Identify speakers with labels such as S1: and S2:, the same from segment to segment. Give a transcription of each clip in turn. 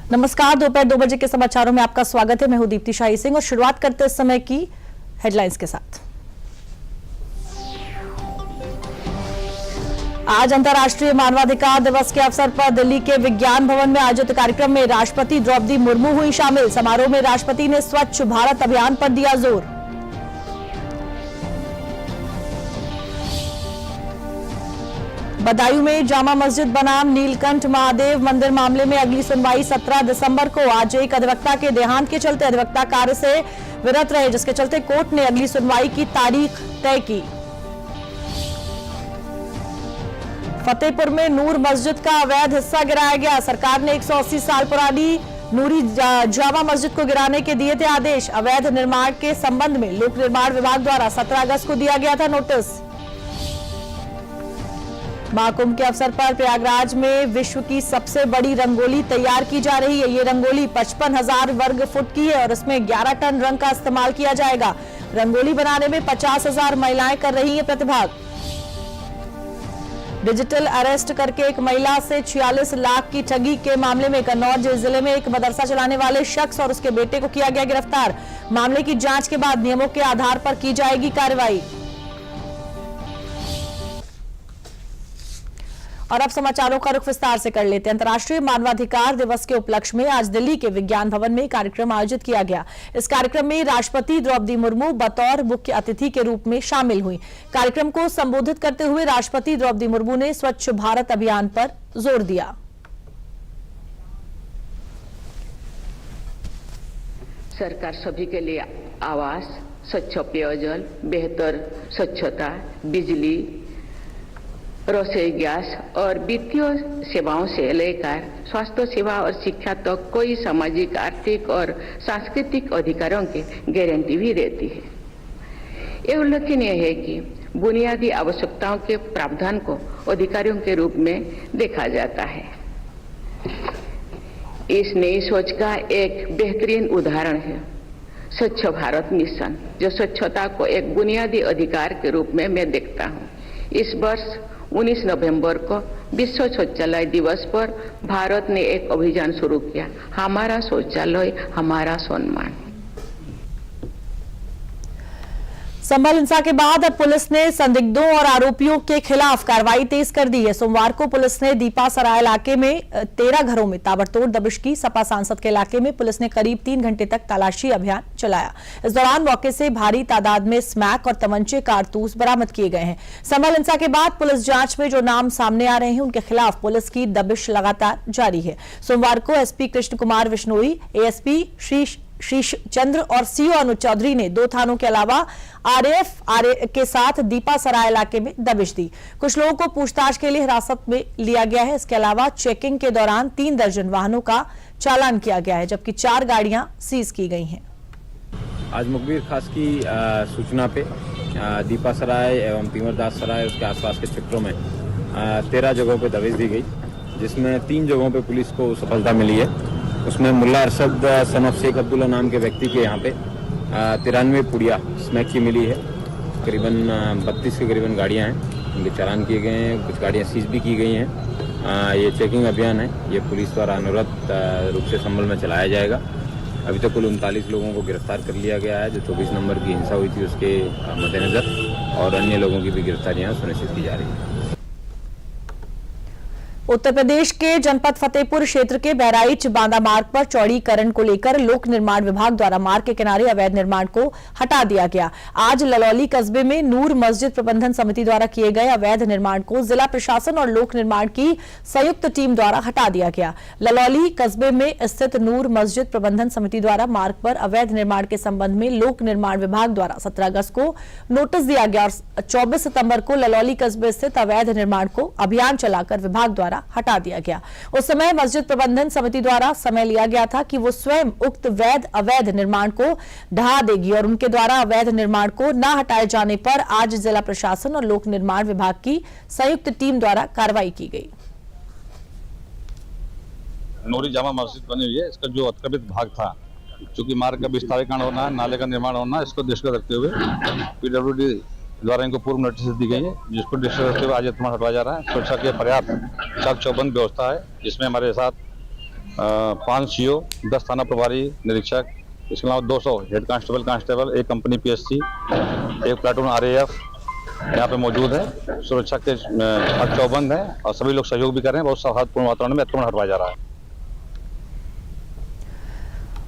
S1: नमस्कार, दोपहर 2 बजे के समाचारों में आपका स्वागत है। मैं हूं दीप्ति शाही सिंह और शुरुआत करते इस समय की हेडलाइंस के साथ। आज अंतर्राष्ट्रीय मानवाधिकार दिवस के अवसर पर दिल्ली के विज्ञान भवन में आयोजित कार्यक्रम में राष्ट्रपति द्रौपदी मुर्मू हुई शामिल। समारोह में राष्ट्रपति ने स्वच्छ भारत अभियान पर दिया जोर। बदायूं में जामा मस्जिद बनाम नीलकंठ महादेव मंदिर मामले में अगली सुनवाई 17 दिसंबर को। आज एक अधिवक्ता के देहांत के चलते अधिवक्ता कार्य से विरत रहे, जिसके चलते कोर्ट ने अगली सुनवाई की तारीख तय की। फतेहपुर में नूर मस्जिद का अवैध हिस्सा गिराया गया। सरकार ने 180 साल पुरानी नूरी जामा मस्जिद को गिराने के दिए थे आदेश। अवैध निर्माण के संबंध में लोक निर्माण विभाग द्वारा 17 अगस्त को दिया गया था नोटिस। महाकुंभ के अवसर पर प्रयागराज में विश्व की सबसे बड़ी रंगोली तैयार की जा रही है। ये रंगोली 55,000 वर्ग फुट की है और इसमें 11 टन रंग का इस्तेमाल किया जाएगा। रंगोली बनाने में 50,000 महिलाएं कर रही हैं प्रतिभाग। डिजिटल अरेस्ट करके एक महिला से 46 लाख की ठगी के मामले में कन्नौज जिले में एक मदरसा चलाने वाले शख्स और उसके बेटे को किया गया गिरफ्तार। मामले की जांच के बाद नियमों के आधार पर की जाएगी कार्रवाई। और अब समाचारों का रुख विस्तार से कर लेते हैं। अंतर्राष्ट्रीय मानवाधिकार दिवस के उपलक्ष्य में आज दिल्ली के विज्ञान भवन में कार्यक्रम आयोजित किया गया। इस कार्यक्रम में राष्ट्रपति द्रौपदी मुर्मू बतौर मुख्य अतिथि के रूप में शामिल हुई। कार्यक्रम को संबोधित करते हुए राष्ट्रपति द्रौपदी मुर्मू ने स्वच्छ भारत अभियान पर जोर दिया।
S2: सरकार सभी के लिए आवास, स्वच्छ पेयजल, बेहतर स्वच्छता, बिजली, रसोई गैस और वित्तीय सेवाओं से लेकर स्वास्थ्य सेवा और शिक्षा तक कोई सामाजिक, आर्थिक और सांस्कृतिक अधिकारों की गारंटी भी देती है। ये उल्लेखनीय है कि बुनियादी आवश्यकताओं के प्रावधान को अधिकारों के रूप में देखा जाता है। इस नई सोच का एक बेहतरीन उदाहरण है स्वच्छ भारत मिशन, जो स्वच्छता को एक बुनियादी अधिकार के रूप में मैं देखता हूँ। इस वर्ष 19 नवंबर को विश्व शौचालय दिवस पर भारत ने एक अभियान शुरू किया, हमारा शौचालय हमारा सम्मान।
S1: संभल हिंसा के बाद अब पुलिस ने संदिग्धों और आरोपियों के खिलाफ कार्रवाई तेज कर दी है। सोमवार को पुलिस ने दीपा सराय इलाके में 13 घरों में ताबड़तोड़ दबिश की। सपा सांसद के इलाके में पुलिस ने करीब 3 घंटे तक तलाशी अभियान चलाया। इस दौरान मौके से भारी तादाद में स्मैक और तमंचे कारतूस बरामद किए गए हैं। संभल हिंसा के बाद पुलिस जांच में जो नाम सामने आ रहे हैं उनके खिलाफ पुलिस की दबिश लगातार जारी है। सोमवार को एसपी कृष्ण कुमार विश्नोई, एएसपी शीश चंद्र और सीओ अनुज चौधरी ने 2 थानों के अलावा आरएएफ के साथ दीपा सराय इलाके में दबिश दी। कुछ लोगों को पूछताछ के लिए हिरासत में लिया गया है। इसके अलावा चेकिंग के दौरान 3 दर्जन वाहनों का चालान किया गया है, जबकि 4 गाड़ियां सीज की गई हैं।
S3: आज मुखबिर खास की सूचना पे दीपा सराय एवं तीवरदास सराय उसके आसपास के क्षेत्रों में 13 जगहों पे दबिश दी गई, जिसमें 3 जगहों पे पुलिस को सफलता मिली है। उसमें मुल्ला अरशद सन ऑफ शेख अब्दुल्ला नाम के व्यक्ति के यहाँ पे 93 पुड़िया स्मैक की मिली है। करीबन 32 के करीबन गाड़ियाँ हैं, उनके चालान किए गए हैं। कुछ गाड़ियाँ सीज भी की गई हैं। ये चेकिंग अभियान है, ये पुलिस द्वारा अनुरत रूप से संभल में चलाया जाएगा। अभी तक कुल 39 लोगों को गिरफ्तार कर लिया गया है। जो 24 नंबर की हिंसा हुई थी उसके मद्देनजर और अन्य लोगों की भी गिरफ्तारियाँ सुनिश्चित की जा रही है।
S1: उत्तर प्रदेश के जनपद फतेहपुर क्षेत्र के बहराइच बांदा मार्ग पर चौड़ीकरण को लेकर लोक निर्माण विभाग द्वारा मार्ग के किनारे अवैध निर्माण को हटा दिया गया। आज ललौली कस्बे में नूर मस्जिद प्रबंधन समिति द्वारा किए गए अवैध निर्माण को जिला प्रशासन और लोक निर्माण की संयुक्त टीम द्वारा हटा दिया गया। ललौली कस्बे में स्थित नूर मस्जिद प्रबंधन समिति द्वारा मार्ग पर अवैध निर्माण के संबंध में लोक निर्माण विभाग द्वारा 17 अगस्त को नोटिस दिया गया और 24 सितंबर को ललौली कस्बे स्थित अवैध निर्माण को अभियान चलाकर विभाग द्वारा हटा दिया गया। उस समय मस्जिद प्रबंधन समिति द्वारा समय लिया गया था कि वो स्वयं उक्त अवैध निर्माण को ढहा देगी और उनके द्वारा अवैध निर्माण को न हटाए जाने पर आज जिला प्रशासन और लोक निर्माण विभाग की संयुक्त टीम द्वारा कार्रवाई की गई।
S4: नूरी जामा मस्जिद बनी हुई है, इसका जो अतिक्रमित भाग था, चूंकि मार्ग का विस्तारीकरण होना है, नाले का निर्माण होना है, इसको दृष्टि रखते हुए पीडब्ल्यूडी द्वारा इनको पूर्व नोटिस दी गई है, जिसको दृष्टि रखते हुए आज निर्माण हटवाया जा रहा है। सुरक्षा की पर्याप्त चाक चौबंद व्यवस्था है, जिसमें हमारे साथ 5 सीओ, 10 थाना प्रभारी निरीक्षक, इसके अलावा 200 हेड कांस्टेबल, एक कंपनी पीएससी, एक प्लाटून आरएएफ यहाँ पे मौजूद है। सुरक्षा के हर चौबंद है और सभी लोग सहयोग भी कर रहे हैं। बहुत सौहार्दपूर्ण वातावरण में अतिक्रमण हटवाया जा रहा है।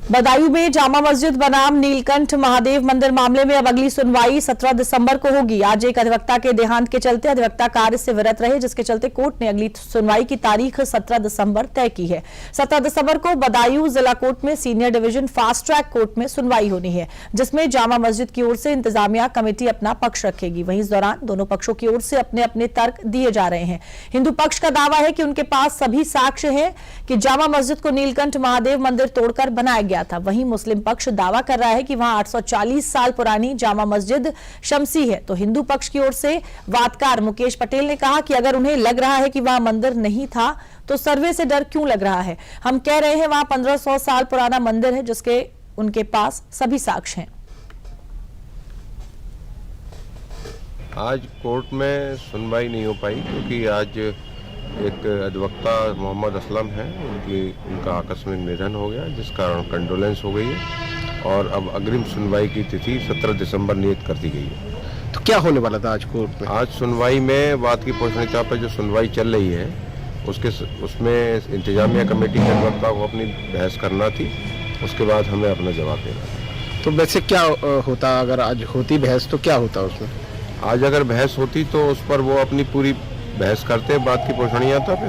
S1: बदायूं में जामा मस्जिद बनाम नीलकंठ महादेव मंदिर मामले में अब अगली सुनवाई 17 दिसंबर को होगी। आज एक अधिवक्ता के देहांत के चलते अधिवक्ता कार्य से विरत रहे, जिसके चलते कोर्ट ने अगली सुनवाई की तारीख 17 दिसंबर तय की है। 17 दिसंबर को बदायूं जिला कोर्ट में senior division fast track court में सुनवाई होनी है, जिसमें जामा मस्जिद की ओर से इंतजामिया कमेटी अपना पक्ष रखेगी। वहीं इस दौरान दोनों पक्षों की ओर से अपने अपने तर्क दिए जा रहे हैं। हिंदू पक्ष का दावा है कि उनके पास सभी साक्ष्य है कि जामा मस्जिद को नीलकंठ महादेव मंदिर तोड़कर बनाया गया था। वहीं मुस्लिम पक्ष दावा कर रहा है कि वहां 840 साल पुरानी जामा मस्जिद शमसी है। तो हिंदू पक्ष की ओर से वादकार मुकेश पटेल ने कहा कि अगर उन्हें लग रहा है कि वहां मंदिर नहीं था तो सर्वे से डर क्यों लग रहा है। हम कह रहे हैं वहां 1500 साल पुराना मंदिर है, जिसके उनके पास सभी साक्ष्य हैं।
S5: आज कोर्ट में सुनवाई नहीं हो पाई क्योंकि आज एक अधिवक्ता मोहम्मद असलम हैं, उनका आकस्मिक निधन हो गया, जिस कारण कंडोलेंस हो गई है और अब अग्रिम सुनवाई की तिथि 17 दिसंबर नियत कर दी गई है।
S6: तो क्या होने वाला था आज कोर्ट में?
S5: आज सुनवाई में वाद की पोषणिका पर जो सुनवाई चल रही है उसमें इंतजामिया कमेटी के अधिवक्ता को अपनी बहस करना थी, उसके बाद हमें अपना जवाब देना था।
S6: तो वैसे क्या होता अगर आज होती बहस, तो क्या होता उसमें?
S5: आज अगर बहस होती तो उस पर वो अपनी पूरी बहस करते बात की पोषणीयता पे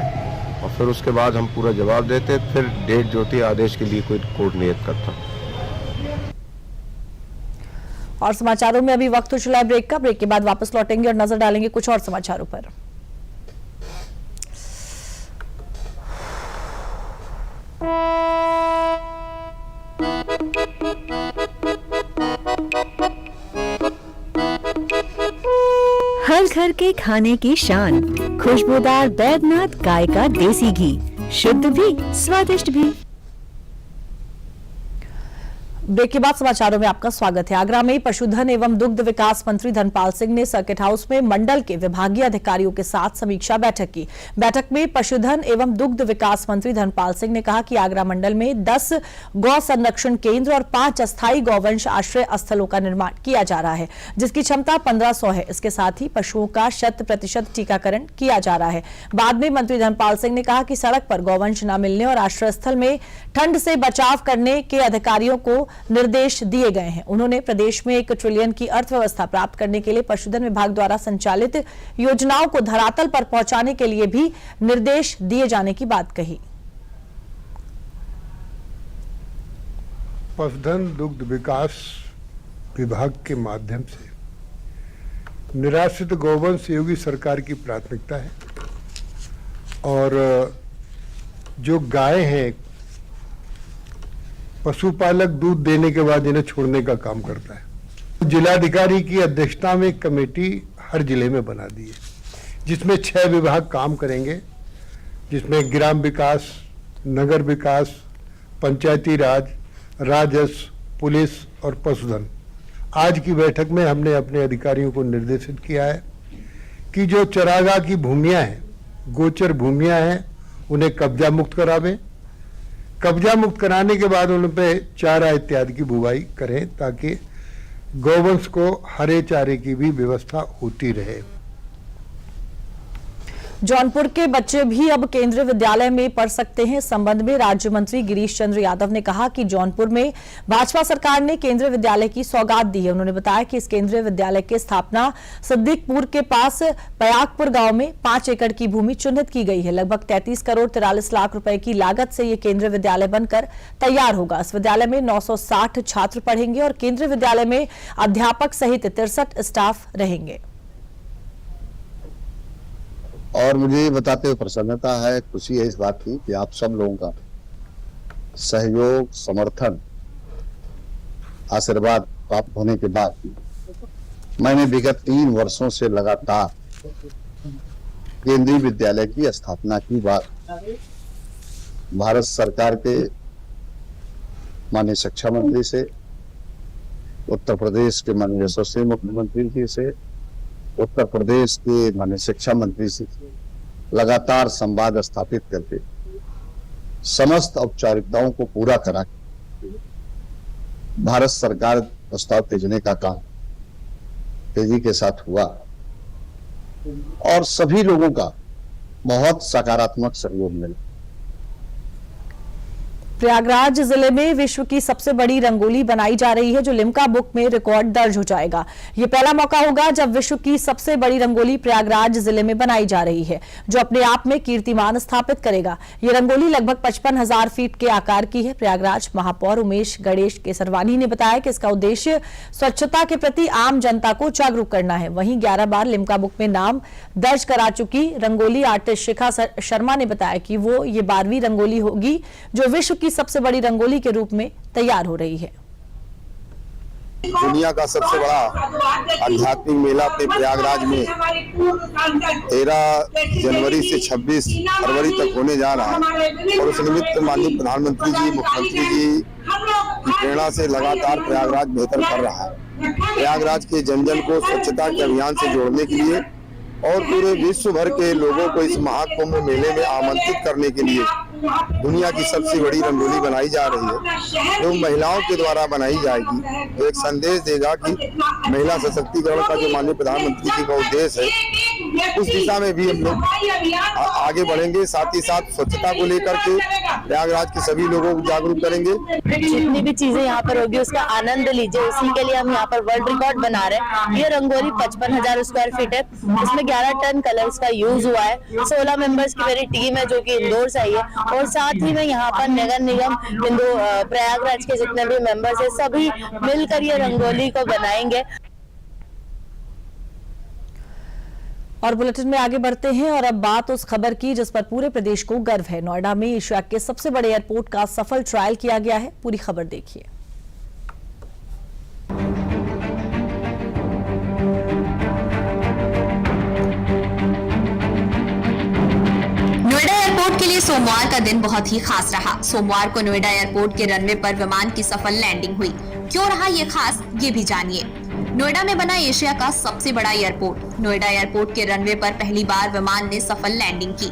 S5: और फिर उसके बाद हम पूरा जवाब देते, फिर डेट जो थी आदेश के लिए कोई कोर्ट नियत करता।
S1: और समाचारों में अभी वक्त हो चला है ब्रेक का। ब्रेक के बाद वापस लौटेंगे और नजर डालेंगे कुछ और समाचारों पर।
S7: हर घर के खाने की शान, खुशबूदार बैद्यनाथ गाय का देसी घी, शुद्ध भी स्वादिष्ट भी।
S1: ब्रेक के बाद समाचारों में आपका स्वागत है। आगरा में पशुधन एवं दुग्ध विकास मंत्री धर्मपाल सिंह ने सर्किट हाउस में मंडल के विभागीय अधिकारियों के साथ समीक्षा बैठक की। बैठक में पशुधन एवं दुग्ध विकास मंत्री धर्मपाल सिंह ने कहा कि आगरा मंडल में 10 गौ संरक्षण केंद्र और 5 अस्थायी गौवंश आश्रय स्थलों का निर्माण किया जा रहा है, जिसकी क्षमता 1500 है। इसके साथ ही पशुओं का 100% टीकाकरण किया जा रहा है। बाद में मंत्री धर्मपाल सिंह ने कहा कि सड़क पर गौवंश न मिलने और आश्रय स्थल में ठंड से बचाव करने के अधिकारियों को निर्देश दिए गए हैं। उन्होंने प्रदेश में 1 ट्रिलियन की अर्थव्यवस्था प्राप्त करने के लिए पशुधन विभाग द्वारा संचालित योजनाओं को धरातल पर पहुंचाने के लिए भी निर्देश दिए जाने की बात कही।
S8: पशुधन दुग्ध विकास विभाग के माध्यम से निराश्रित गौवंश योगी सरकार की प्राथमिकता है और जो गाय हैं पशुपालक दूध देने के बाद इन्हें छोड़ने का काम करता है। जिलाधिकारी की अध्यक्षता में एक कमेटी हर जिले में बना दी है, जिसमें 6 विभाग काम करेंगे, जिसमें ग्राम विकास, नगर विकास, पंचायती राज, राजस्व, पुलिस और पशुधन। आज की बैठक में हमने अपने अधिकारियों को निर्देशित किया है कि जो चरागाह की भूमियां हैं, गोचर भूमियां हैं, उन्हें कब्जा मुक्त करावें। कब्जा मुक्त कराने के बाद उन पे चारा इत्यादि की बुवाई करें ताकि गौवंश को हरे चारे की भी व्यवस्था होती रहे।
S1: जौनपुर के बच्चे भी अब केंद्रीय विद्यालय में पढ़ सकते हैं। इस संबंध में राज्य मंत्री गिरीश चंद्र यादव ने कहा कि जौनपुर में भाजपा सरकार ने केंद्रीय विद्यालय की सौगात दी है। उन्होंने बताया कि इस केंद्रीय विद्यालय की स्थापना सिद्दीकपुर के पास पयागपुर गांव में 5 एकड़ की भूमि चिन्हित की गई है। लगभग 33 करोड़ 43 लाख रुपए की लागत से ये केंद्रीय विद्यालय बनकर तैयार होगा। इस विद्यालय में 960 छात्र पढ़ेंगे और केंद्रीय विद्यालय में अध्यापक सहित 63 स्टाफ रहेंगे।
S9: और मुझे बताते हुए प्रसन्नता है, खुशी है इस बात की कि आप सब लोगों का सहयोग, समर्थन, आशीर्वाद प्राप्त होने के बाद मैंने विगत 3 वर्षों से लगातार केंद्रीय विद्यालय की स्थापना की बात भारत सरकार के माननीय शिक्षा मंत्री से, उत्तर प्रदेश के माननीय यशस्वी मुख्यमंत्री जी से, उत्तर प्रदेश के माननीय शिक्षा मंत्री से लगातार संवाद स्थापित करके समस्त औपचारिकताओं को पूरा करा भारत सरकार प्रस्ताव भेजने का काम तेजी के साथ हुआ और सभी लोगों का बहुत सकारात्मक सहयोग मिला।
S1: प्रयागराज जिले में विश्व की सबसे बड़ी रंगोली बनाई जा रही है, जो लिम्का बुक में रिकॉर्ड दर्ज हो जाएगा। ये पहला मौका होगा जब विश्व की सबसे बड़ी रंगोली प्रयागराज जिले में बनाई जा रही है, जो अपने आप में कीर्तिमान स्थापित करेगा। ये रंगोली लगभग 55,000 फीट के आकार की है। प्रयागराज महापौर उमेश गणेश केसरवानी ने बताया कि इसका उद्देश्य स्वच्छता के प्रति आम जनता को जागरूक करना है। वहीं 11 बार लिम्का बुक में नाम दर्ज करा चुकी रंगोली आर्टिस्ट शिखा शर्मा ने बताया कि वो ये 12वीं रंगोली होगी जो विश्व की सबसे बड़ी रंगोली के रूप में तैयार हो रही है।
S10: दुनिया का सबसे बड़ा आध्यात्मिक मेला अपने प्रयागराज में 13 जनवरी से 26 फरवरी तक होने जा रहा है और उस निमित्त माननीय प्रधानमंत्री जी, मुख्यमंत्री जी की प्रेरणा से लगातार प्रयागराज बेहतर कर रहा है। प्रयागराज के जन जन को स्वच्छता के अभियान से जोड़ने के लिए और पूरे विश्व भर के लोगों को इस महाकुंभ मेले में आमंत्रित करने के लिए दुनिया की सबसे बड़ी रंगोली बनाई जा रही है, जो महिलाओं के द्वारा बनाई जाएगी। तो एक संदेश देगा कि महिला सशक्तिकरण का जो माननीय प्रधानमंत्री जी का उद्देश्य है, उस दिशा में भी हम लोग आगे बढ़ेंगे। साथ ही साथ स्वच्छता को लेकर के प्रयागराज के सभी लोगों को जागरूक करेंगे।
S11: जितनी भी चीजें यहाँ पर होगी उसका आनंद लीजिए, उसी के लिए हम यहाँ पर वर्ल्ड रिकॉर्ड बना रहे हैं। ये रंगोली 55,000 स्क्वायर फीट है, इसमें 11 टन कलर्स का यूज हुआ है। 16 मेंबर्स की मेरी टीम है जो कि इंदौर से आई है और साथ ही में यहाँ पर नगर निगम प्रयागराज के जितने भी मेंबर्स हैं सभी मिलकर ये रंगोली को बनाएंगे।
S1: और बुलेटिन में आगे बढ़ते हैं और अब बात उस खबर की जिस पर पूरे प्रदेश को गर्व है। नोएडा में एशिया के सबसे बड़े एयरपोर्ट का सफल ट्रायल किया गया है। पूरी खबर देखिए।
S12: नोएडा एयरपोर्ट के लिए सोमवार का दिन बहुत ही खास रहा। सोमवार को नोएडा एयरपोर्ट के रनवे पर विमान की सफल लैंडिंग हुई। क्यों रहा ये खास, ये भी जानिए। नोएडा में बना एशिया का सबसे बड़ा एयरपोर्ट। नोएडा एयरपोर्ट के रनवे पर पहली बार विमान ने सफल लैंडिंग की।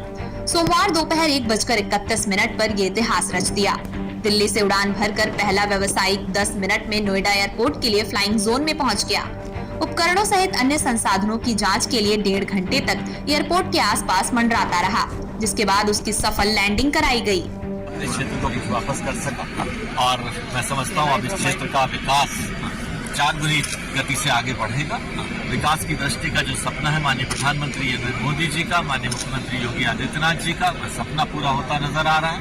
S12: सोमवार दोपहर 1:31 पर यह इतिहास रच दिया। दिल्ली से उड़ान भरकर पहला व्यावसायिक 10 मिनट में नोएडा एयरपोर्ट के लिए फ्लाइंग जोन में पहुंच गया। उपकरणों सहित अन्य संसाधनों की जांच के लिए 1.5 घंटे तक एयरपोर्ट के आसपास मंडराता रहा, जिसके बाद उसकी सफल लैंडिंग कराई गई।
S13: इस क्षेत्र को कुछ वापस कर सका और मैं समझता हूँ अब इस क्षेत्र का विकास 4 गुनी गति से आगे बढ़ेगा। विकास की दृष्टि का जो सपना है माननीय प्रधानमंत्री नरेंद्र मोदी जी का, माननीय मुख्यमंत्री योगी आदित्यनाथ जी का, वह सपना पूरा होता नजर आ रहा है।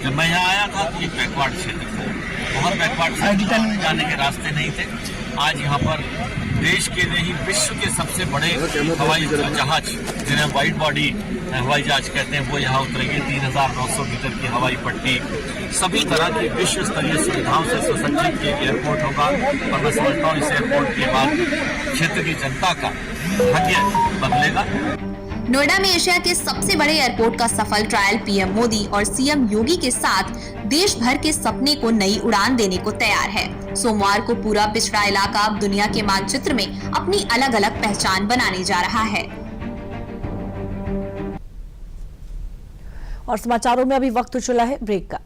S13: जब मैं यहाँ आया था तो एक बैकवर्ड क्षेत्र था, बहुत बैकवर्ड क्षेत्र, जाने के रास्ते नहीं थे। आज यहाँ पर देश के नहीं विश्व के सबसे बड़े हवाई जहाज, जिन्हें वाइड बॉडी हवाई जहाज कहते हैं, वो यहाँ उतरेंगे। 3,900 मीटर की हवाई पट्टी, सभी तरह की विश्व स्तरीय सुविधाओं से सुसज्जित एक एयरपोर्ट होगा और मैं समझता हूँ इस एयरपोर्ट के बाद क्षेत्र की जनता का भाग्य बदलेगा।
S12: नोएडा में एशिया के सबसे बड़े एयरपोर्ट का सफल ट्रायल पीएम मोदी और सीएम योगी के साथ देश भर के सपने को नई उड़ान देने को तैयार है। सोमवार को पूरा पिछड़ा इलाका अब दुनिया के मानचित्र में अपनी अलग अलग पहचान बनाने जा रहा है।
S1: और समाचारों में अभी वक्त चला है ब्रेक का।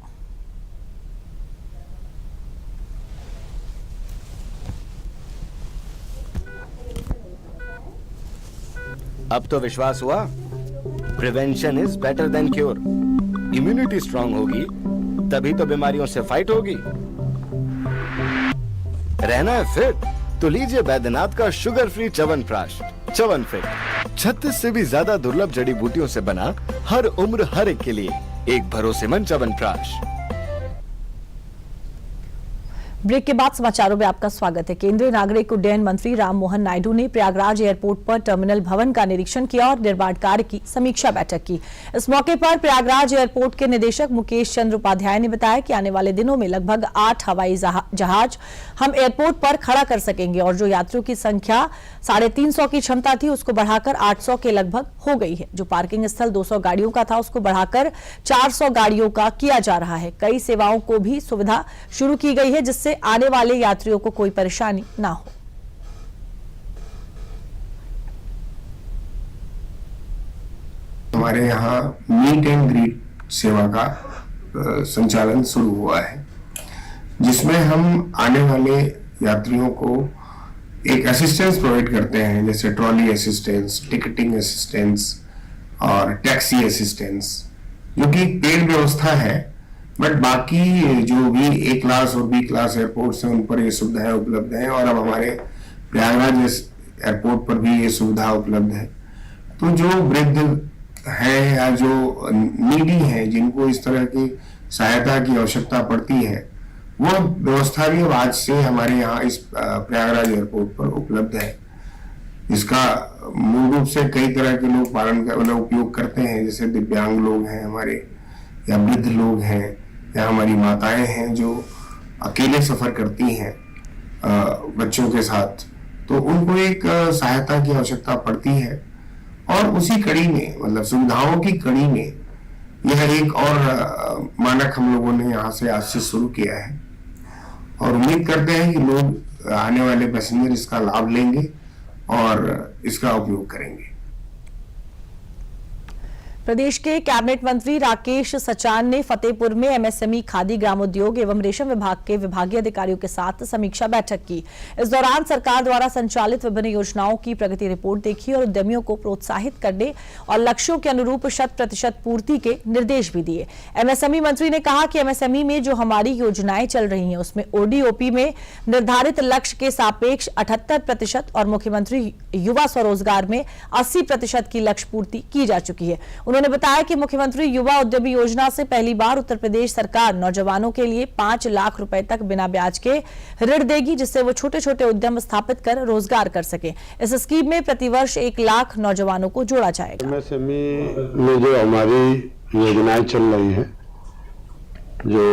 S14: अब तो विश्वास हुआ, prevention is better than cure. Immunity strong होगी तभी तो बीमारियों से फाइट होगी। रहना है फिट तो लीजिए बैद्यनाथ का शुगर फ्री च्यवनप्राश। च्यवनफिट 36 से भी ज्यादा दुर्लभ जड़ी बूटियों से बना, हर उम्र हर एक के लिए एक भरोसेमंद च्यवनप्राश।
S1: ब्रेक के बाद समाचारों में आपका स्वागत है। केंद्रीय नागरिक उड्डयन मंत्री राममोहन नायडू ने प्रयागराज एयरपोर्ट पर टर्मिनल भवन का निरीक्षण किया और निर्माण कार्य की समीक्षा बैठक की। इस मौके पर प्रयागराज एयरपोर्ट के निदेशक मुकेश चंद्र उपाध्याय ने बताया कि आने वाले दिनों में लगभग 8 हवाई जहाज हम एयरपोर्ट पर खड़ा कर सकेंगे और जो यात्रियों की संख्या 350 की क्षमता थी उसको बढ़ाकर 800 के लगभग हो गई है। जो पार्किंग स्थल 200 गाड़ियों का था उसको बढ़ाकर 400 गाड़ियों का किया जा रहा है। कई सेवाओं को भी सुविधा शुरू की गई है जिससे आने वाले यात्रियों को कोई परेशानी ना हो।
S15: हमारे यहाँ मीट एंड ग्रीट सेवा का
S5: संचालन शुरू हुआ है, जिसमें हम आने वाले यात्रियों को एक असिस्टेंस प्रोवाइड करते हैं, जैसे ट्रॉली असिस्टेंस, टिकटिंग असिस्टेंस और टैक्सी असिस्टेंस, जो कि पेड व्यवस्था है। बट बाकी जो भी ए क्लास और बी क्लास एयरपोर्ट्स हैं उन पर ये सुविधाएं उपलब्ध हैं, और अब हमारे प्रयागराज एयरपोर्ट पर भी ये सुविधा उपलब्ध है। तो जो वृद्ध है या जो नीडी है, जिनको इस तरह की सहायता की आवश्यकता पड़ती है, वो व्यवस्था भी अब आज से हमारे यहाँ इस प्रयागराज एयरपोर्ट पर उपलब्ध है। इसका मूल रूप से कई तरह के लोग मतलब उपयोग करते हैं, जैसे दिव्यांग लोग हैं हमारे, या वृद्ध लोग हैं, या हमारी माताएं हैं जो अकेले सफर करती हैं बच्चों के साथ, तो उनको एक सहायता की आवश्यकता पड़ती है। और उसी कड़ी में, मतलब सुविधाओं की कड़ी में, यह एक और मानक हम लोगों ने यहाँ से आज से शुरू किया है, और उम्मीद करते हैं कि लोग आने वाले पैसेंजर इसका लाभ लेंगे और इसका उपयोग करेंगे।
S1: प्रदेश के कैबिनेट मंत्री राकेश सचान ने फतेहपुर में एमएसएमई, खादी, ग्रामोद्योग एवं रेशम विभाग के विभागीय अधिकारियों के साथ समीक्षा बैठक की। इस दौरान सरकार द्वारा संचालित विभिन्न योजनाओं की प्रगति रिपोर्ट देखी और उद्यमियों को प्रोत्साहित करने और लक्ष्यों के अनुरूप 100% पूर्ति के निर्देश भी दिए। एमएसएमई मंत्री ने कहा कि एमएसएमई में जो हमारी योजनाएं चल रही हैं उसमें ओडीओपी में निर्धारित लक्ष्य के सापेक्ष 78% और मुख्यमंत्री युवा स्वरोजगार में 80% की लक्ष्य पूर्ति की जा चुकी है। उन्होंने बताया कि मुख्यमंत्री युवा उद्यमी योजना से पहली बार उत्तर प्रदेश सरकार नौजवानों के लिए 5 लाख रुपए तक बिना ब्याज के ऋण देगी, जिससे वो छोटे छोटे उद्यम स्थापित कर रोजगार कर सके। इस स्कीम में प्रतिवर्ष 1 लाख नौजवानों को जोड़ा जाएगा।
S8: एमएसएमई में जो हमारी योजनाएं चल रही हैं, जो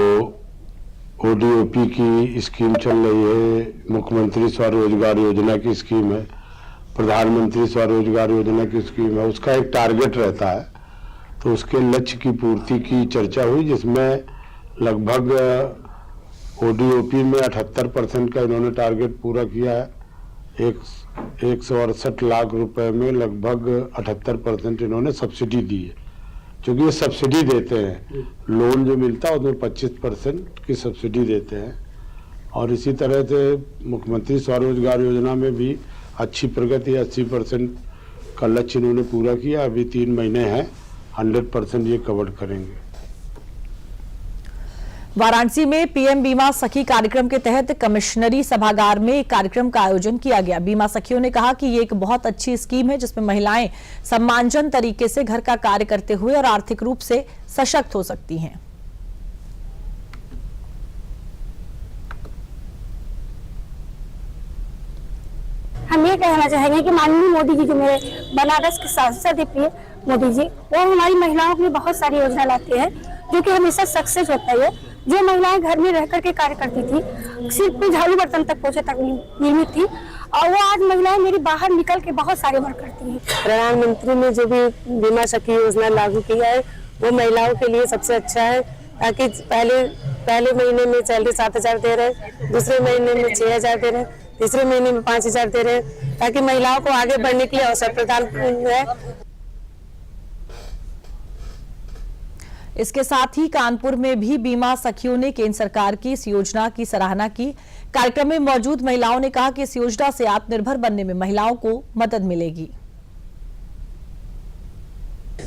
S8: ओडीओपी की स्कीम चल रही है, मुख्यमंत्री स्वरोजगार योजना की स्कीम है, प्रधानमंत्री स्वरोजगार योजना की स्कीम है, उसका एक टारगेट रहता है, तो उसके लक्ष्य की पूर्ति की चर्चा हुई, जिसमें लगभग ओडीओपी में 78% का इन्होंने टारगेट पूरा किया है। 168 लाख रुपए में लगभग 78% इन्होंने सब्सिडी दी है, क्योंकि ये सब्सिडी देते हैं, लोन जो मिलता है उसमें 25% की सब्सिडी देते हैं। और इसी तरह से मुख्यमंत्री स्वरोजगार योजना में भी अच्छी प्रगति, 80% का लक्ष्य इन्होंने पूरा किया। अभी 3 महीने हैं, 100% ये कवर करेंगे।
S1: वाराणसी में पीएम बीमा सखी कार्यक्रम के तहत कमिश्नरी सभागार में एक कार्यक्रम का आयोजन किया गया। बीमा सखियों ने कहा कि ये एक बहुत अच्छी स्कीम है, जिसमें महिलाएं सम्मानजनक तरीके से घर का कार्य करते हुए और आर्थिक रूप से सशक्त हो सकती हैं।
S11: हम ये कहना चाहेंगे कि माननीय मोदी जी, जो मेरे बनारस के सांसद है प्रिय मोदी जी, वो हमारी महिलाओं के लिए बहुत सारी योजना लाते हैं, जो कि हमेशा सक्सेस होता है। जो महिलाएं घर में रह करके कार्य करती थी, सिर्फ झाड़ू बर्तन तक पोछे तक निर्मित थी, और वो आज महिलाएं मेरी बाहर निकल के बहुत सारे वर्क करती हैं। प्रधानमंत्री ने जो भी बीमा सखी योजना लागू किया है, वो महिलाओं के लिए सबसे अच्छा है, ताकि पहले महीने में सैलरी 7,000 दे रहे, दूसरे महीने में 6,000 दे रहे, तीसरे महीने में 5,000 दे रहे, ताकि महिलाओं को आगे बढ़ने के लिए अवसर प्रदान है।
S1: इसके साथ ही कानपुर में भी बीमा सखियों ने केंद्र सरकार की इस योजना की सराहना की। कार्यक्रम में मौजूद महिलाओं ने कहा कि इस योजना से आत्मनिर्भर बनने में महिलाओं को मदद मिलेगी।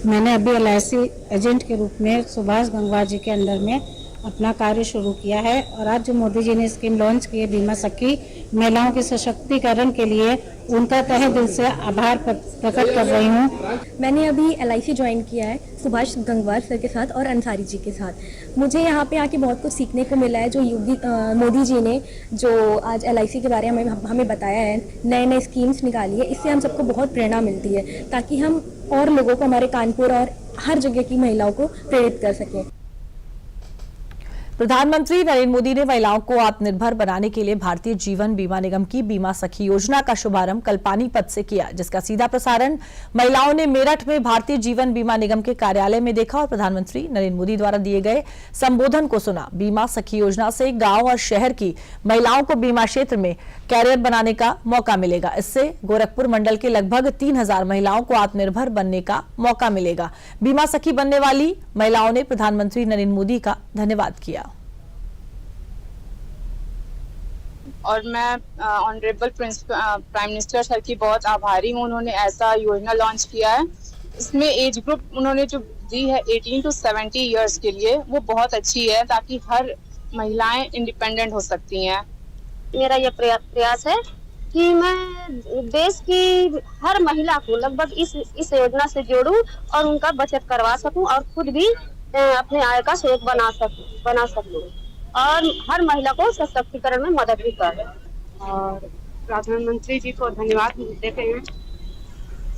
S11: मैंने अभी LIC एजेंट के रूप में सुभाष गंगवार जी के अंडर में अपना कार्य शुरू किया है, और आज जो मोदी जी ने स्कीम लॉन्च की है बीमा सखी, महिलाओं के सशक्तिकरण के लिए उनका तहे दिल से आभार प्रकट कर रही हूँ।
S15: मैंने अभी LIC ज्वाइन किया है सुभाष गंगवार सर के साथ और अंसारी जी के साथ। मुझे यहाँ पे आके बहुत कुछ सीखने को मिला है, जो मोदी जी ने जो आज LIC के बारे में हमें बताया है, नए नए स्कीम्स निकाली है, इससे हम सबको बहुत प्रेरणा मिलती है, ताकि हम और लोगों को, हमारे कानपुर और हर जगह की महिलाओं को प्रेरित कर सकें।
S1: प्रधानमंत्री नरेंद्र मोदी ने महिलाओं को आत्मनिर्भर बनाने के लिए भारतीय जीवन बीमा निगम की बीमा सखी योजना का शुभारंभ कल पानीपत से किया, जिसका सीधा प्रसारण महिलाओं ने मेरठ में भारतीय जीवन बीमा निगम के कार्यालय में देखा और प्रधानमंत्री नरेंद्र मोदी द्वारा दिए गए संबोधन को सुना। बीमा सखी योजना से गांव और शहर की महिलाओं को बीमा क्षेत्र में कैरियर बनाने का मौका मिलेगा। इससे गोरखपुर मंडल के लगभग 3000 महिलाओं को आत्मनिर्भर बनने का मौका मिलेगा। बीमा सखी बनने वाली महिलाओं ने प्रधानमंत्री नरेंद्र मोदी का धन्यवाद किया।
S16: और मैं ऑनरेबल प्राइम मिनिस्टर सर की बहुत आभारी हूँ, उन्होंने ऐसा योजना लॉन्च किया है। इसमें एज ग्रुप उन्होंने जो दी है 18 to 70 इयर्स के लिए, वो बहुत अच्छी है ताकि हर महिलाएं इंडिपेंडेंट हो सकती हैं।
S17: मेरा ये प्रयास है कि मैं देश की हर महिला को लगभग इस योजना से जोड़ूं और उनका बचत करवा सकूं और खुद भी अपने आय का स्रोत बना सकूं और हर महिला को सशक्तिकरण में मदद भी कर।
S18: और प्रधानमंत्री जी को धन्यवाद देते हैं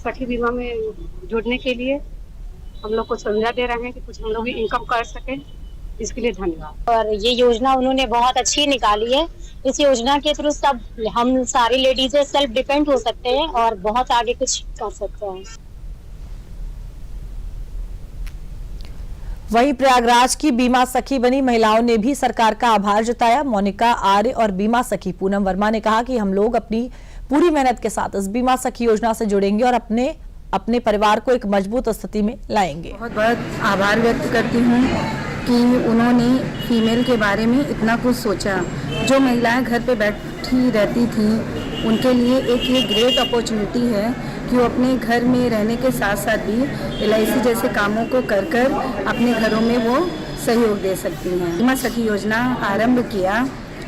S18: सखी बीमा में जुड़ने के लिए। हम लोग को सुविधा दे रहे हैं कि कुछ हम लोग भी इनकम कर सके, इसके लिए धन्यवाद।
S17: और ये योजना उन्होंने बहुत अच्छी निकाली है। इस योजना के थ्रू सब हम सारी लेडीज सेल्फ डिपेंड हो सकते हैं और बहुत आगे कुछ कर सकते हैं।
S1: वहीं प्रयागराज की बीमा सखी बनी महिलाओं ने भी सरकार का आभार जताया। मोनिका आर्य और बीमा सखी पूनम वर्मा ने कहा कि हम लोग अपनी पूरी मेहनत के साथ इस बीमा सखी योजना से जुड़ेंगे और अपने परिवार को एक मजबूत स्थिति में लाएंगे।
S19: बहुत बहुत आभार व्यक्त करती हूँ कि उन्होंने फीमेल के बारे में इतना कुछ सोचा। जो महिलाएं घर पे बैठी रहती थी उनके लिए एक ये ग्रेट अपॉर्चुनिटी है कि वो अपने घर में रहने के साथ साथ भी LIC जैसे कामों को कर अपने घरों में वो सहयोग दे सकती हैं। बीमा सखी योजना आरंभ किया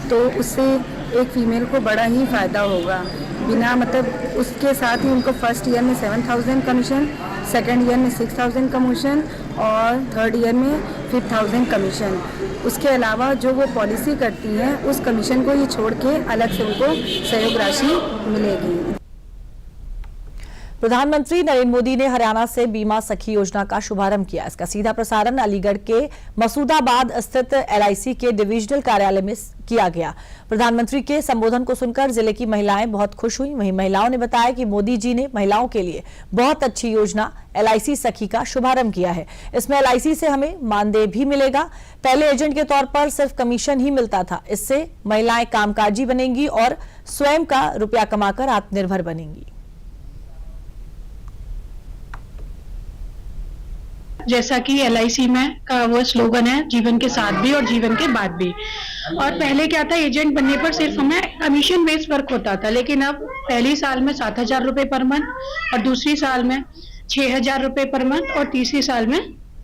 S19: तो उससे एक फीमेल को बड़ा ही फायदा होगा। बिना मतलब उसके साथ ही उनको फर्स्ट ईयर में 7000 कमीशन, सेकेंड ईयर में 6000 कमीशन और थर्ड ईयर में 5000 कमीशन। उसके अलावा जो वो पॉलिसी करती हैं उस कमीशन को ये छोड़ के अलग से उनको सहयोग राशि मिलेगी।
S1: प्रधानमंत्री नरेंद्र मोदी ने हरियाणा से बीमा सखी योजना का शुभारंभ किया। इसका सीधा प्रसारण अलीगढ़ के मसूदाबाद स्थित LIC के डिविजनल कार्यालय में किया गया। प्रधानमंत्री के संबोधन को सुनकर जिले की महिलाएं बहुत खुश हुई। वहीं महिलाओं ने बताया कि मोदी जी ने महिलाओं के लिए बहुत अच्छी योजना LIC सखी का शुभारंभ किया है। इसमें LIC से हमें मानदेय भी मिलेगा। पहले एजेंट के तौर पर सिर्फ कमीशन ही मिलता था। इससे महिलाएं कामकाजी बनेंगी और स्वयं का रुपया कमाकर आत्मनिर्भर बनेंगी।
S18: जैसा कि LIC में का वो स्लोगन है, जीवन के साथ भी और जीवन के बाद भी। और पहले क्या था, एजेंट बनने पर सिर्फ हमें कमीशन बेस्ड वर्क होता था, लेकिन अब पहली साल में 7000 रुपए पर मंथ और दूसरी साल में 6000 रुपए पर मंथ और तीसरी साल में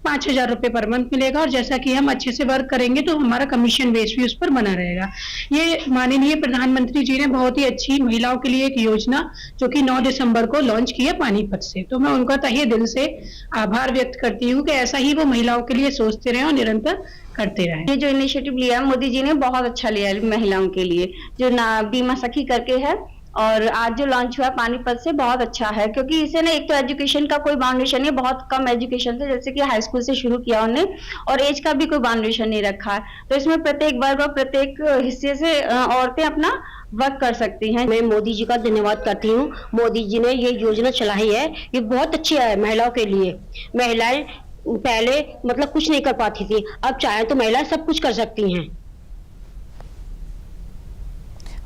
S18: 5000 रुपए पर मंथ मिलेगा। और जैसा कि हम अच्छे से वर्क करेंगे तो हमारा कमीशन बेस भी उस पर बना रहेगा। ये माननीय प्रधानमंत्री जी ने बहुत ही अच्छी महिलाओं के लिए एक योजना जो कि 9 दिसंबर को लॉन्च की है पानीपत से, तो मैं उनका तहे दिल से आभार व्यक्त करती हूँ कि ऐसा ही वो महिलाओं के लिए सोचते रहे और निरंतर करते रहे।
S17: ये जो इनिशिएटिव लिया है मोदी जी ने बहुत अच्छा लिया है महिलाओं के लिए, जो बीमा सखी करके है। और आज जो लॉन्च हुआ पानीपत से बहुत अच्छा है, क्योंकि इसे ना एक तो एजुकेशन का कोई बाउंडेशन नहीं, बहुत कम एजुकेशन से, जैसे कि हाई स्कूल से शुरू किया उन्होंने, और एज का भी कोई बाउंडेशन नहीं रखा है। तो इसमें प्रत्येक वर्ग और प्रत्येक हिस्से से औरतें अपना वर्क कर सकती हैं।
S20: मैं मोदी जी का धन्यवाद करती हूँ। मोदी जी ने ये योजना चलाई है, ये बहुत अच्छी है महिलाओं के लिए। महिलाएं पहले मतलब कुछ नहीं कर पाती थी, अब चाहे तो महिलाएं सब कुछ कर सकती हैं।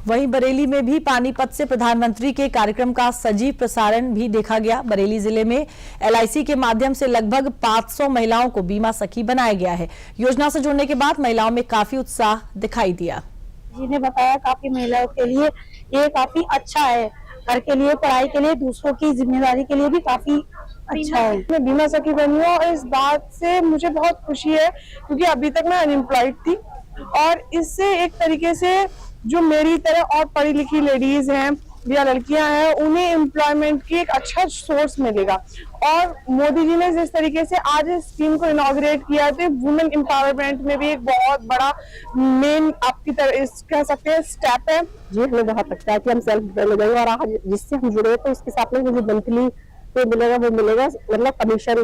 S1: वहीं बरेली में भी पानीपत से प्रधानमंत्री के कार्यक्रम का सजीव प्रसारण भी देखा गया। बरेली जिले में LIC के माध्यम से लगभग 500 महिलाओं को बीमा सखी बनाया गया है। योजना से जुड़ने के बाद महिलाओं में काफी उत्साह दिखाई दिया।
S21: जी ने बताया काफी महिलाओं के लिए ये काफी अच्छा है, घर के लिए, पढ़ाई के लिए, दूसरों की जिम्मेदारी के लिए भी काफी अच्छा है। मैं बीमा सखी बनी हूँ और इस बात से मुझे बहुत खुशी है, क्योंकि अभी तक मैं अनएम्प्लॉयड थी और इससे एक तरीके से जो मेरी तरह और पढ़ी लिखी लेडीज हैं या लड़कियां हैं, उन्हें एम्प्लॉयमेंट की एक अच्छा सोर्स मिलेगा। और मोदी जी ने जिस तरीके से आज इस स्कीम को इनॉग्रेट किया, तो वुमेन एम्पावरमेंट में भी एक बहुत बड़ा मेन आपकी तरह कह सकते हैं स्टेप है।
S20: जी हमें बहुत लगता है कि हम सेल्फ डिपेंडेंट हो गए और आज जिससे हम जुड़े तो उसके साथ में जो मंथली पे मिलेगा वो मिलेगा, मतलब कमीशन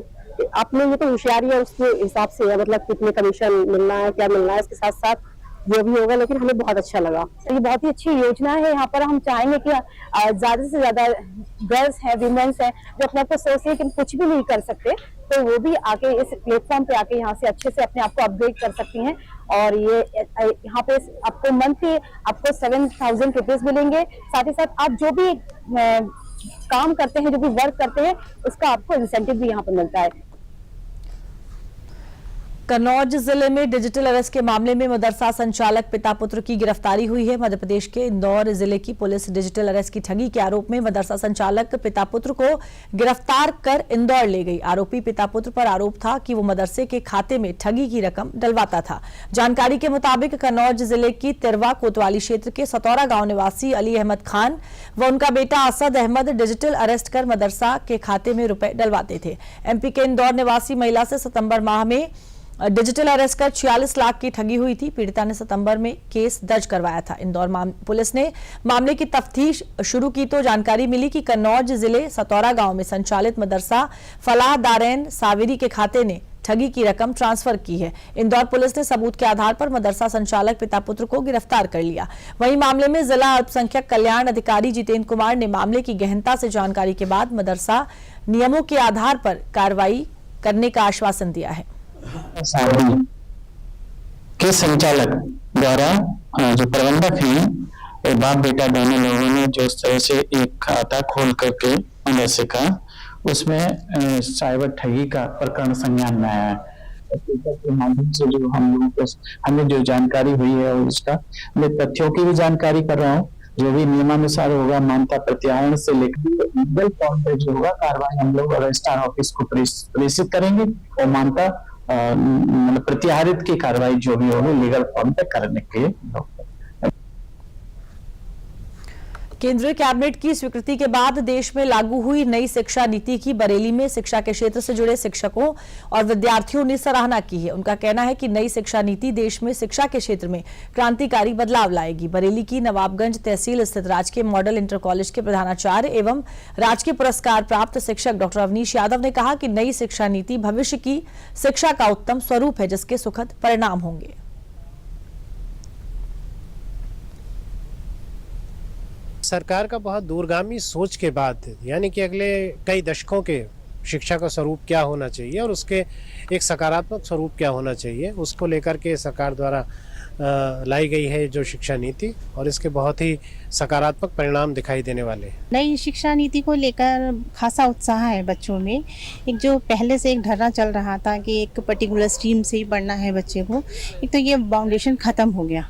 S21: आपने ये तो होशियारी है उसके हिसाब से है, मतलब कितने कमीशन मिलना है, क्या मिलना है, इसके साथ साथ जो भी होगा, लेकिन हमें बहुत अच्छा लगा। ये बहुत ही अच्छी योजना है। यहाँ पर हम चाहेंगे कि ज्यादा से ज्यादा गर्ल्स हैं, विमेंस हैं, जो अपने आप को सोचते हैं कि हम कुछ भी नहीं कर सकते, तो वो भी आके इस प्लेटफॉर्म पे आके यहाँ से अच्छे से अपने आप को अपग्रेड कर सकती हैं। और ये यहाँ पे आपको मंथली आपको 7,000 रुपीज मिलेंगे। साथ ही साथ आप जो भी काम करते हैं, जो भी वर्क करते हैं, उसका आपको इंसेंटिव भी यहाँ पर मिलता है।
S1: कन्नौज जिले में डिजिटल अरेस्ट के मामले में मदरसा संचालक पिता पुत्र की गिरफ्तारी हुई है। मध्य प्रदेश के इंदौर जिले की पुलिस डिजिटल अरेस्ट की ठगी के आरोप में मदरसा संचालक पिता पुत्र को गिरफ्तार कर इंदौर ले गई। आरोपी पिता पुत्र पर आरोप था कि वो मदरसे के खाते में ठगी की रकम डलवाता था। जानकारी के मुताबिक कन्नौज जिले की तिरवा कोतवाली क्षेत्र के सतौरा गांव निवासी अली अहमद खान व उनका बेटा असद अहमद डिजिटल अरेस्ट कर मदरसा के खाते में रुपए डलवाते थे। एमपी के इंदौर निवासी महिला से सितंबर माह में डिजिटल अरेस्ट कर 46 लाख की ठगी हुई थी। पीड़िता ने सितंबर में केस दर्ज करवाया था। इंदौर पुलिस ने मामले की तफ्तीश शुरू की तो जानकारी मिली कि कन्नौज जिले सतौरा गांव में संचालित मदरसा फलाह दारैन सावेरी के खाते ने ठगी की रकम ट्रांसफर की है। इंदौर पुलिस ने सबूत के आधार पर मदरसा संचालक पिता पुत्र को गिरफ्तार कर लिया। वहीं मामले में जिला अल्पसंख्यक कल्याण अधिकारी जितेंद्र कुमार ने मामले की गहनता से जानकारी के बाद मदरसा नियमों के आधार पर कार्रवाई करने का आश्वासन दिया है।
S6: शादी के संचालक द्वारा जो प्रबंधक हैं, बाप बेटा दोनों लोगों ने जो इस तरह से एक खाता खोल करके मदरसे का, उसमें साइबर ठगी का प्रकरण संज्ञान में आया है। के माध्यम से जो हम लोगों को हमें जो जानकारी हुई है उसका मैं तथ्यों की भी जानकारी कर रहा हूँ। जो भी नियमानुसार होगा मान्यता प्रत्यायन से लेकर लीगल फॉर्म पे जो होगा कार्रवाई हम लोग रजिस्ट्रार ऑफिस को प्रेषित करेंगे और मान्यता मतलब प्रत्याहरित की कार्रवाई जो भी होगी लीगल फॉर्म पे करने के लिए।
S1: केंद्रीय कैबिनेट की स्वीकृति के बाद देश में लागू हुई नई शिक्षा नीति की बरेली में शिक्षा के क्षेत्र से जुड़े शिक्षकों और विद्यार्थियों ने सराहना की है। उनका कहना है कि नई शिक्षा नीति देश में शिक्षा के क्षेत्र में क्रांतिकारी बदलाव लाएगी। बरेली की नवाबगंज तहसील स्थित राजकीय मॉडल इंटर कॉलेज के प्रधानाचार्य एवं राजकीय पुरस्कार प्राप्त शिक्षक डॉक्टर अवनीश यादव ने कहा कि नई शिक्षा नीति भविष्य की शिक्षा का उत्तम स्वरूप है, जिसके सुखद परिणाम होंगे।
S6: सरकार का बहुत दूरगामी सोच के बाद, यानी कि अगले कई दशकों के शिक्षा का स्वरूप क्या होना चाहिए और उसके एक सकारात्मक स्वरूप क्या होना चाहिए, उसको लेकर के सरकार द्वारा लाई गई है जो शिक्षा नीति, और इसके बहुत ही सकारात्मक परिणाम दिखाई देने वाले हैं।
S2: नई शिक्षा नीति को लेकर खासा उत्साह है बच्चों में। एक जो पहले से एक धरना चल रहा था कि एक पर्टिकुलर स्ट्रीम से ही पढ़ना है बच्चे को, एक तो ये बाउंडेशन खत्म हो गया,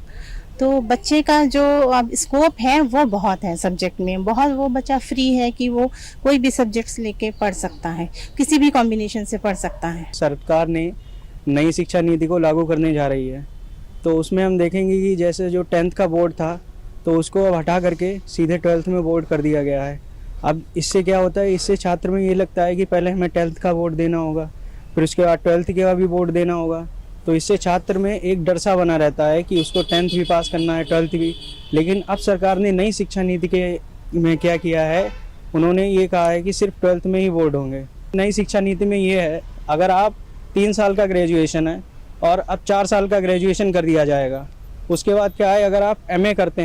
S2: तो बच्चे का जो अब स्कोप है वो बहुत है सब्जेक्ट में, बहुत वो बच्चा फ्री है कि वो कोई भी सब्जेक्ट्स लेके पढ़ सकता है, किसी भी कॉम्बिनेशन से पढ़ सकता है।
S22: सरकार ने नई शिक्षा नीति को लागू करने जा रही है, तो उसमें हम देखेंगे कि जैसे जो 10th का बोर्ड था तो उसको अब हटा करके सीधे 12th में बोर्ड कर दिया गया है। अब इससे क्या होता है, इससे छात्र में ये लगता है कि पहले हमें 10th का बोर्ड देना होगा, फिर उसके बाद 12th का भी बोर्ड देना होगा, तो इससे छात्र में एक डर सा बना रहता है कि उसको 10th भी पास करना है, 12th भी। लेकिन अब सरकार ने नई शिक्षा नीति के में क्या किया है, उन्होंने ये कहा है कि सिर्फ 12th में ही बोर्ड होंगे। नई शिक्षा नीति में ये है, अगर आप 3 साल का ग्रेजुएशन है और अब 4 साल का ग्रेजुएशन कर दिया जाएगा, उसके बाद क्या है, अगर आप एमए करते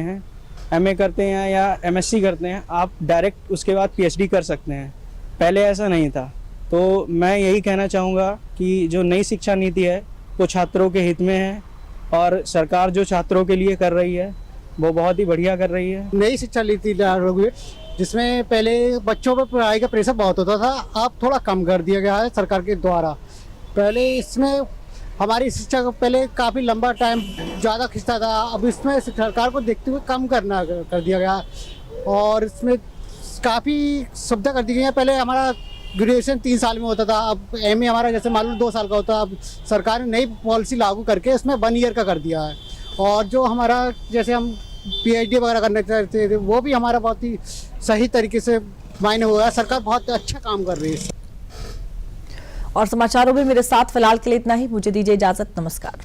S22: हैं या एमएससी करते हैं, आप डायरेक्ट उसके बाद पीएचडी कर सकते हैं। पहले ऐसा नहीं था। तो मैं यही कहना चाहूँगा कि जो नई शिक्षा नीति है वो छात्रों के हित में है, और सरकार जो छात्रों के लिए कर रही है वो बहुत ही बढ़िया कर रही है।
S6: नई शिक्षा नीति लागू हुई, जिसमें पहले बच्चों पर पढ़ाई का प्रेशर बहुत होता था, अब थोड़ा कम कर दिया गया है सरकार के द्वारा। पहले इसमें हमारी शिक्षा को पहले काफ़ी लंबा टाइम ज़्यादा खिंचता था, अब इसमें सरकार को देखते हुए कम कर दिया गया, और इसमें काफ़ी सुविधा कर दी गई है। पहले हमारा ग्रेजुएशन 3 साल में होता था, अब एमए हमारा जैसे मान लो 2 साल का होता है। अब सरकार ने नई पॉलिसी लागू करके इसमें 1 ईयर का कर दिया है, और जो हमारा जैसे हम पीएचडी वगैरह करना चाहते थे वो भी हमारा बहुत ही सही तरीके से मायने हुआ है। सरकार बहुत अच्छा काम कर रही है।
S1: और समाचारों में मेरे साथ फिलहाल के लिए इतना ही। मुझे दीजिए इजाजत। नमस्कार।